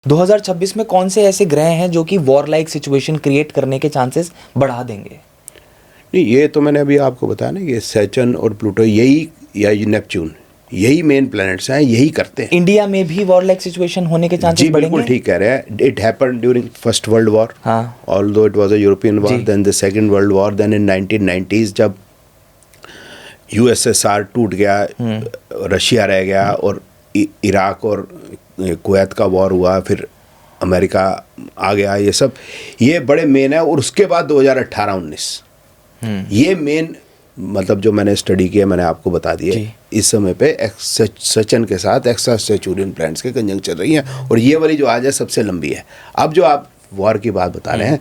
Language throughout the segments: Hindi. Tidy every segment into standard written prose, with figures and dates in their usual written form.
2026 में कौन से ऐसे ग्रह हैं जो कि वॉर लाइक सिचुएशन क्रिएट करने के चांसेस बढ़ा देंगे? नहीं, ये तो मैंने अभी आपको बताया ना, ये सैटर्न और प्लूटो यही, या नेपच्यून, यही मेन प्लैनेट्स हैं, यही करते हैं। इंडिया में भी वॉर लाइक सिचुएशन होने के चांसेस जी बढ़ेंगे? बिल्कुल ठीक कह रहे हैं। It happened during first world war, हाँ, although it was a European war, जी। Then the second world war, then in 1990s जब यूएसएसआर टूट गया, रशिया रह गया, और इराक और कुवैत का वॉर हुआ, फिर अमेरिका आ गया, ये सब ये बड़े मेन है। और उसके बाद 2018-19 ये मेन, मतलब जो मैंने स्टडी किया मैंने आपको बता दिया। जी। इस समय पे सचन के साथ एक्स्ट्रा सेचुरियन प्लैनेट्स के कंजंक्शन चल रही हैं, और ये वाली जो आज है सबसे लंबी है। अब जो आप वॉर की बात बता रहे हैं,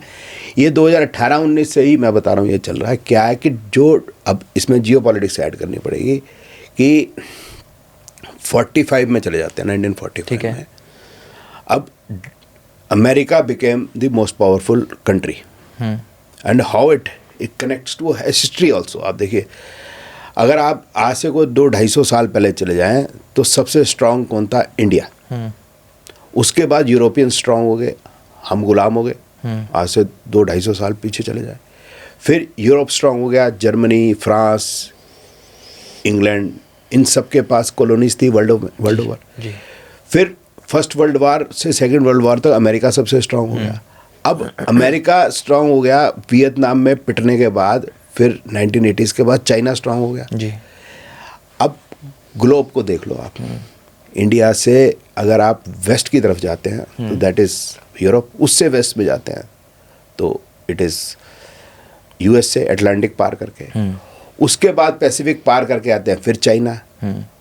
ये 2018-19 से ही मैं बता रहा हूँ ये चल रहा है। क्या है कि जो अब इसमें जियो पॉलिटिक्स ऐड करनी पड़ेगी कि 45 में चले जाते हैं, 1945 ठीक है। में। अब America became the most powerful country, and how it connects to history also. आप देखिए, अगर आप आज से कोई 200-250 साल पहले चले जाएं तो सबसे स्ट्रांग कौन था? इंडिया। उसके बाद यूरोपियन स्ट्रांग हो गए, हम गुलाम हो गए। आज से 200-250 साल पीछे चले जाएं, फिर यूरोप स्ट्रांग हो गया, जर्मनी, फ्रांस, इंग्लैंड, इन सब के पास कॉलोनीज थी वर्ल्ड ओवर। फिर फर्स्ट वर्ल्ड वॉर से सेकंड वर्ल्ड वॉर तक अमेरिका सबसे स्ट्रांग हो गया। अब अमेरिका स्ट्रांग हो गया वियतनाम में पिटने के बाद, फिर 1980s के बाद चाइना स्ट्रांग हो गया। जी। अब ग्लोब को देख लो आप, इंडिया से अगर आप वेस्ट की तरफ जाते हैं तो दैट इज़ यूरोप, उससे वेस्ट में जाते हैं तो इट इज़ यूएस से अटलांटिक पार करके, उसके बाद पैसिफिक पार करके आते हैं फिर चाइना,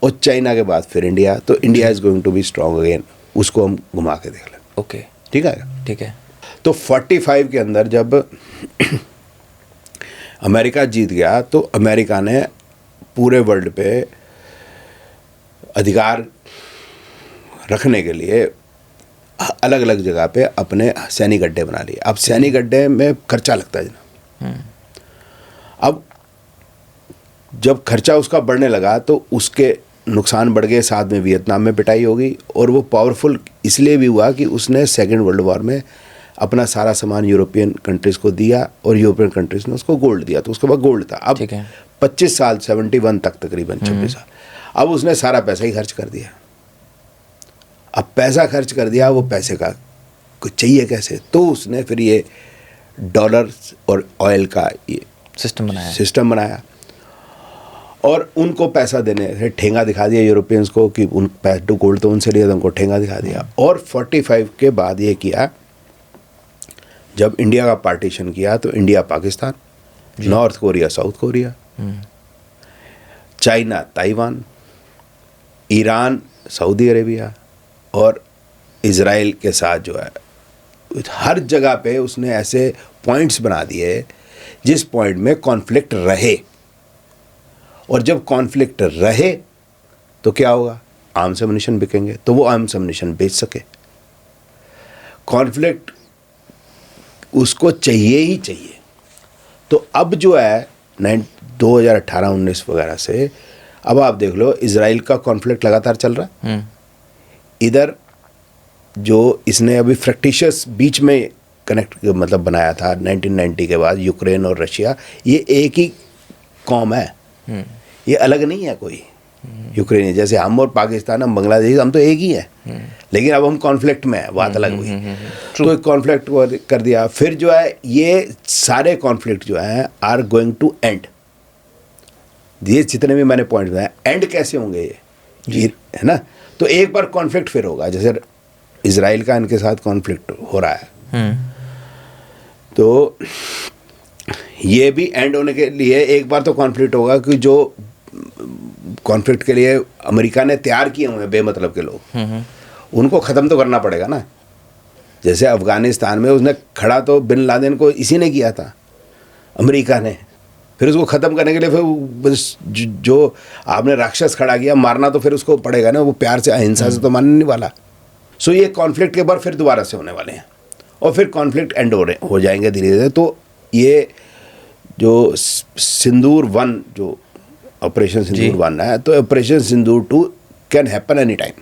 और चाइना के बाद फिर इंडिया। तो India is going to be strong again. उसको हम घुमा के देख लें। ओके, ठीक है। ठीक है। तो 45 के अंदर जब अमेरिका जीत गया तो अमेरिका ने पूरे वर्ल्ड पे अधिकार रखने के लिए अलग अलग जगह पे अपने सैनिक अड्डे बना लिए। अब सैनिक अड्डे में खर्चा लगता है जनाब। अब जब खर्चा उसका बढ़ने लगा तो उसके नुकसान बढ़ गए, साथ में वियतनाम में पिटाई हो गई, और वो पावरफुल इसलिए भी हुआ कि उसने सेकेंड वर्ल्ड वॉर में अपना सारा सामान यूरोपियन कंट्रीज़ को दिया, और यूरोपियन कंट्रीज़ ने उसको गोल्ड दिया, तो उसके बाद गोल्ड था। अब 25 साल 71 तक तकरीबन 26 साल, अब उसने सारा पैसा ही खर्च कर दिया। अब पैसा खर्च कर दिया, वो पैसे का कुछ चाहिए कैसे, तो उसने फिर ये डॉलर और ऑयल का ये सिस्टम बनाया, और उनको पैसा देने से ठेंगा दिखा दिया यूरोपियंस को कि उन पैसे गोल्ड तो उनसे लिया था, उनको ठेंगा दिखा दिया। और 45 के बाद ये किया, जब इंडिया का पार्टीशन किया तो India Pakistan, north Korea south Korea, China Taiwan, Iran Saudi Arabia, और इज़राइल के साथ जो है हर जगह पे उसने ऐसे पॉइंट्स बना दिए जिस पॉइंट में कॉन्फ्लिक्ट रहे। और जब कॉन्फ्लिक्ट रहे तो क्या होगा? आर्म्स एमुनिशन बिकेंगे, तो वो आर्म्स एमुनिशन बेच सके। कॉन्फ्लिक्ट उसको चाहिए ही चाहिए। तो अब जो है 2018-19 वगैरह से अब आप देख लो, इजराइल का कॉन्फ्लिक्ट लगातार चल रहा है। इधर जो इसने अभी फ्रैक्टिशियस बीच में कनेक्ट मतलब बनाया था 1990 के बाद, यूक्रेन और रशिया, ये एक ही कौम है, ये अलग नहीं है कोई। यूक्रेन जैसे हम और पाकिस्तान, हम बांग्लादेश, हम तो एक ही हैं, लेकिन अब हम कॉन्फ्लिक्ट में है, बात अलग हुई। तो कॉन्फ्लिक्ट को कर दिया। फिर जो है ये सारे कॉन्फ्लिक्ट जो हैं आर गोइंग टू एंड। ये जितने भी मैंने पॉइंट बताए, एंड कैसे होंगे ये है ना। तो एक बार कॉन्फ्लिक्ट फिर होगा, जैसे इजराइल का इनके साथ कॉन्फ्लिक्ट हो रहा है, तो ये भी एंड होने के लिए एक बार तो कॉन्फ्लिक्ट होगा कि जो कॉन्फ्लिक्ट के लिए अमेरिका ने तैयार किए हुए हैं बेमतलब के लोग, उनको ख़त्म तो करना पड़ेगा ना। जैसे अफ़गानिस्तान में उसने खड़ा तो बिन लादेन को इसी ने किया था, अमेरिका ने। फिर उसको ख़त्म करने के लिए फिर जो आपने राक्षस खड़ा किया, मारना तो फिर उसको पड़ेगा ना, वो प्यार से अहिंसा से तो मानने नहीं वाला। सो ये कॉन्फ्लिक्ट के बाद फिर दोबारा से होने वाले हैं, और फिर कॉन्फ्लिक्ट एंड हो जाएंगे धीरे धीरे। तो ये जो सिंदूर 1 जो ऑपरेशन सिंदूर 1 है, तो operation Sindoor 2 can happen any time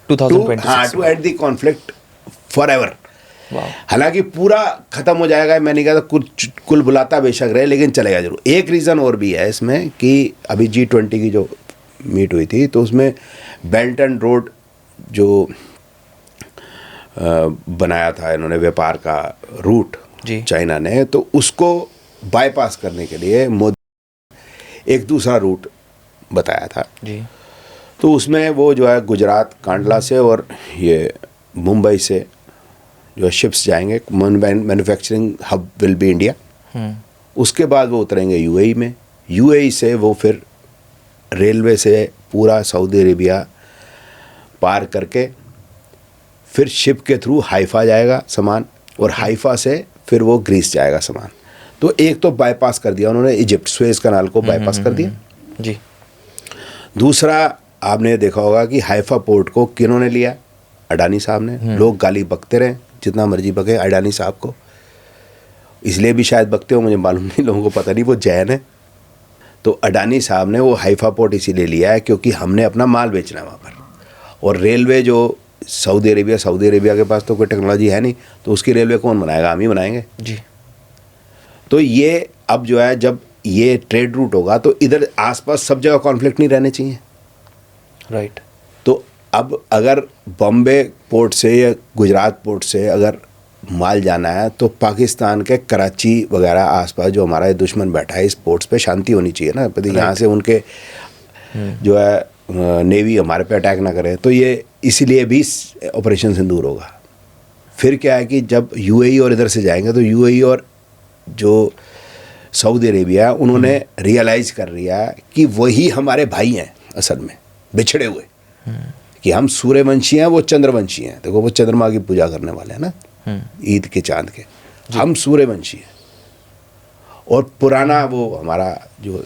2026 to end the conflict forever. वाह। हालांकि पूरा खत्म हो जाएगा मैं नहीं कहता, कुल बुलाता बेशक रहे, लेकिन चलेगा जरूर। एक रीज़न और भी है इसमें कि अभी G20 की जो मीट हुई थी तो उसमें बेल्ट एंड रोड जो बनाया था इन्होंने व्यापार का रूट जी। चाइना ने, तो उसको बाईपास करने के लिए मोदी एक दूसरा रूट बताया था जी। तो उसमें वो जो है गुजरात कांडला से और ये मुंबई से जो शिप्स जाएंगे, manufacturing hub will be India. उसके बाद वो उतरेंगे यूएई में, यूएई से वो फिर रेलवे से पूरा सऊदी अरेबिया पार करके फिर शिप के थ्रू हाइफा जाएगा सामान, और हाइफा से फिर वो ग्रीस जाएगा सामान। तो एक तो बाईपास कर दिया उन्होंने, इजिप्ट सुएज कनाल को बाईपास कर दिया जी। दूसरा आपने देखा होगा कि हाइफा पोर्ट को किन्होंने लिया, अडानी साहब ने। लोग गाली बकते रहे जितना मर्जी बके अडानी साहब को, इसलिए भी शायद बकते हो मुझे मालूम नहीं, लोगों को पता नहीं, वो जैन है। तो अडानी साहब ने वो हाइफा पोर्ट इसीलिए लिया है क्योंकि हमने अपना माल बेचना है वहाँ पर, और रेलवे जो सऊदी अरेबिया के पास तो कोई टेक्नोलॉजी है नहीं, तो उसकी रेलवे कौन बनाएगा, हम ही बनाएंगे जी। तो ये अब जो है जब ये ट्रेड रूट होगा तो इधर आसपास सब जगह कॉन्फ्लिक्ट नहीं रहने चाहिए। राइट। तो अब अगर बॉम्बे पोर्ट से या गुजरात पोर्ट से अगर माल जाना है तो पाकिस्तान के कराची वगैरह आसपास जो हमारा ये दुश्मन बैठा है इस पोर्ट्स पे शांति होनी चाहिए ना, पता यहाँ से उनके जो है नेवी हमारे पे अटैक ना करे। तो ये इसीलिए भी ऑपरेशन सिंदूर होगा। फिर क्या है कि जब यूएई और इधर से जाएंगे तो यूएई और जो सऊदी अरेबिया उन्होंने रियलाइज़ कर लिया कि वही हमारे भाई हैं असल में बिछड़े हुए, कि हम सूर्यवंशी हैं वो चंद्रवंशी हैं। देखो वो चंद्रमा की पूजा करने वाले हैं ना ईद के चांद के, हम सूर्यवंशी हैं। और पुराना वो हमारा जो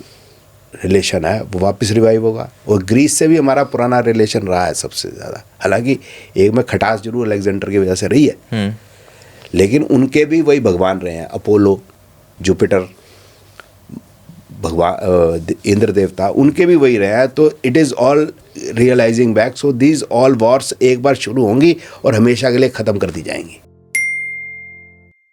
रिलेशन है वो वापस रिवाइव होगा, और ग्रीस से भी हमारा पुराना रिलेशन रहा है सबसे ज़्यादा। हालांकि एक में खटास जरूर अलेक्जेंडर की वजह से रही है, लेकिन उनके भी वही भगवान रहे हैं, अपोलो, जुपिटर, भगवान इंद्र देवता, उनके भी वही रहे हैं। तो it is all realising back. So these all wars एक बार शुरू होंगी और हमेशा के लिए ख़त्म कर दी जाएंगी।